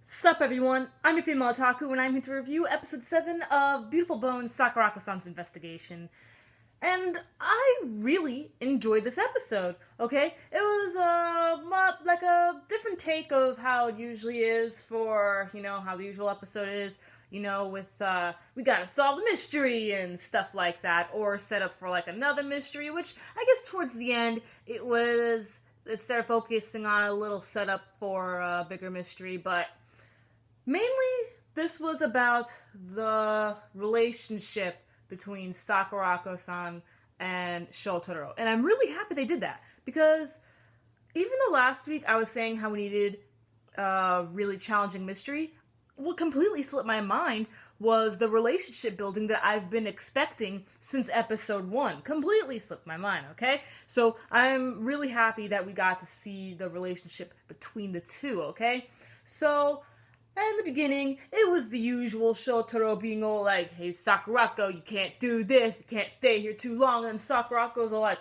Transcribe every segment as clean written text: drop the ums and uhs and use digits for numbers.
Sup everyone, I'm your female otaku and I'm here to review episode 7 of Beautiful Bones Sakurako-san's Investigation. And I really enjoyed this episode, okay? It was like a different take of how it usually is for, how the usual episode is, with, we gotta solve the mystery and stuff like that, or set up for like another mystery, which I guess towards the end it started focusing on a little setup for a bigger mystery, but mainly this was about the relationship between Sakurako-san and Shotaro. And I'm really happy they did that, because even though last week I was saying how we needed a really challenging mystery, what completely slipped my mind was the relationship building that I've been expecting since episode 1. Completely slipped my mind, okay? So I'm really happy that we got to see the relationship between the two, okay? So in the beginning, it was the usual Shotaro being all like, hey Sakurako, you can't do this, we can't stay here too long, and Sakurako's all like,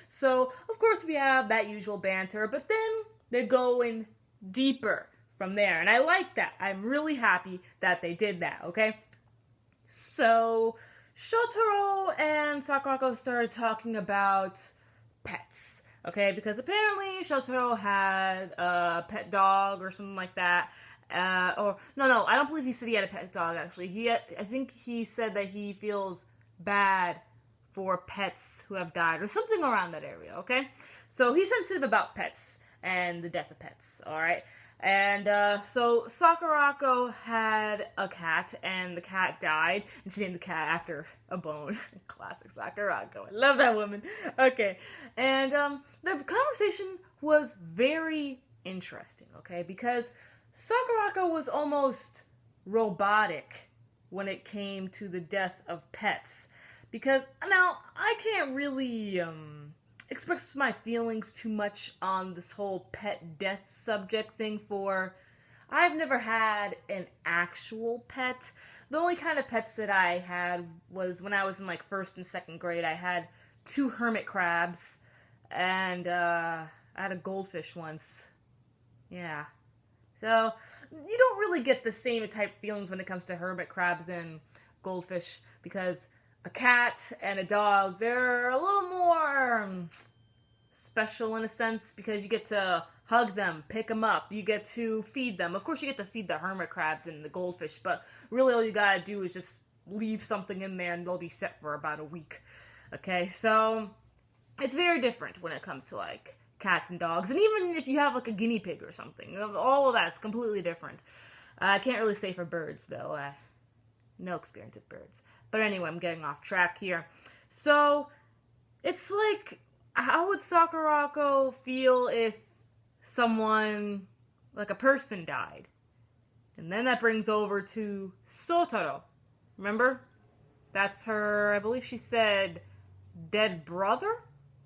So, of course we have that usual banter, but then they go in deeper from there, and I like that. I'm really happy that they did that, okay? So, Shotaro and Sakurako started talking about pets, okay? Because apparently Shotaro had a pet dog or something like that. I don't believe he said he had a pet dog, actually. I think he said that he feels bad for pets who have died, or something around that area, okay? So he's sensitive about pets and the death of pets, alright? And so Sakurako had a cat, and the cat died, and she named the cat after a bone. Classic Sakurako. I love that woman. Okay. And the conversation was very interesting, okay? Because Sakurako was almost robotic when it came to the death of pets. Because, now, I can't really express my feelings too much on this whole pet death subject thing, for I've never had an actual pet. The only kind of pets that I had was when I was in like 1st and 2nd grade. I had 2 hermit crabs, and I had a goldfish once. Yeah. So, you don't really get the same type of feelings when it comes to hermit crabs and goldfish, because a cat and a dog, they're a little more special in a sense, because you get to hug them, pick them up, you get to feed them. Of course, you get to feed the hermit crabs and the goldfish, but really all you gotta do is just leave something in there and they'll be set for about a week. Okay, so it's very different when it comes to, like, cats and dogs, and even if you have like a guinea pig or something, all of that's completely different. I can't really say for birds though. No experience with birds. But anyway, I'm getting off track here. So it's like, how would Sakurako feel if someone, like a person, died? And then that brings over to Shotaro. Remember? That's her, I believe she said, dead brother?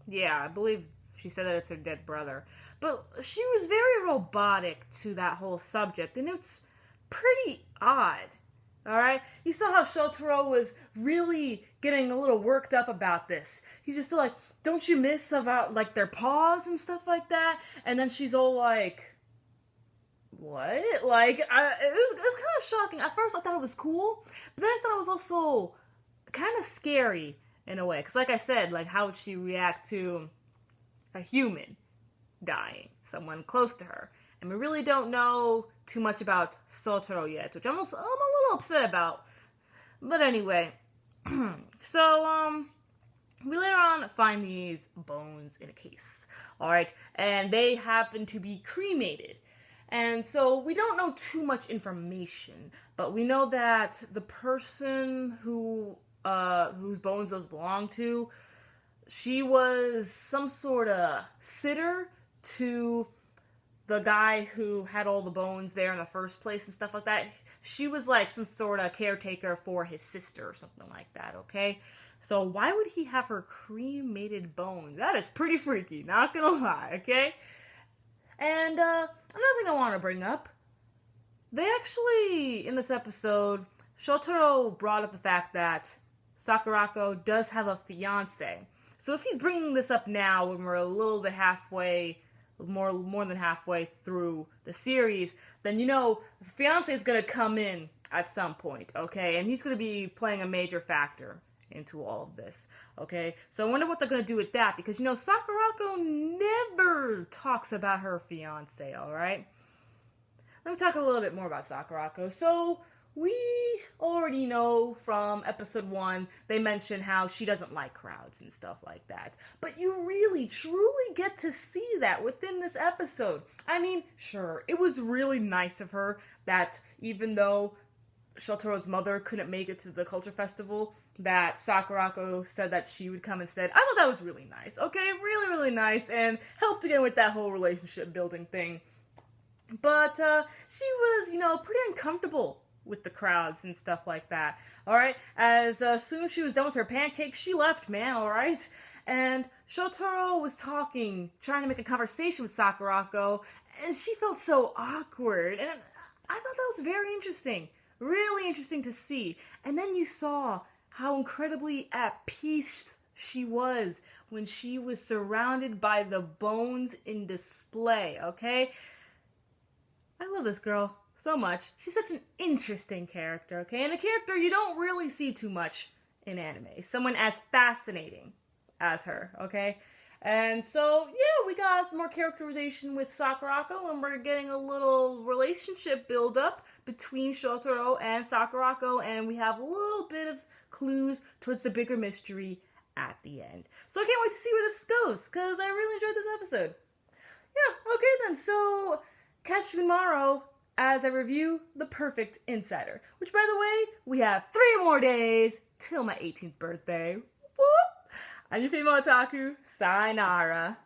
Yeah, I believe she said that it's her dead brother. But she was very robotic to that whole subject, and it's pretty odd. Alright? You saw how Shotaro was really getting a little worked up about this. He's just still like, don't you miss about, like, their paws and stuff like that? And then she's all like, what? Like, it was kind of shocking. At first I thought it was cool, but then I thought it was also kind of scary in a way. Because like I said, like, how would she react to a human dying, someone close to her? And we really don't know too much about Shotaro yet, which I'm a little upset about. But anyway, so we later on find these bones in a case, alright, and they happen to be cremated. And so we don't know too much information, but we know that the person whose bones those belong to, she was some sort of sitter to the guy who had all the bones there in the first place and stuff like that. She was like some sort of caretaker for his sister or something like that, okay? So why would he have her cremated bones? That is pretty freaky, not gonna lie, okay? And another thing I want to bring up, they actually, in this episode, Shotaro brought up the fact that Sakurako does have a fiance. So if he's bringing this up now when we're a little bit more than halfway through the series, then you know the fiance is going to come in at some point, okay? And he's going to be playing a major factor into all of this, okay? So I wonder what they're going to do with that, because, you know, Sakurako never talks about her fiance, all right? Let me talk a little bit more about Sakurako. So we already know from episode 1, they mention how she doesn't like crowds and stuff like that. But you really, truly get to see that within this episode. I mean, sure, it was really nice of her that even though Shotaro's mother couldn't make it to the culture festival, that Sakurako said that she would come instead. I thought that was really nice, okay? Really, really nice, and helped again with that whole relationship building thing. But she was, you know, pretty uncomfortable with the crowds and stuff like that, alright? As soon as she was done with her pancakes, she left, man, alright? And Shotaro was talking, trying to make a conversation with Sakurako, and she felt so awkward, and I thought that was very interesting. Really interesting to see. And then you saw how incredibly at peace she was when she was surrounded by the bones in display, okay? I love this girl so much. She's such an interesting character, okay? And a character you don't really see too much in anime. Someone as fascinating as her, okay? And so, yeah, we got more characterization with Sakurako, and we're getting a little relationship build up between Shotaro and Sakurako, and we have a little bit of clues towards the bigger mystery at the end. So I can't wait to see where this goes, because I really enjoyed this episode. Yeah, okay then, so catch me tomorrow as I review The Perfect Insider, which, by the way, we have 3 more days till my 18th birthday. Whoop! I'm your female otaku. Sayonara.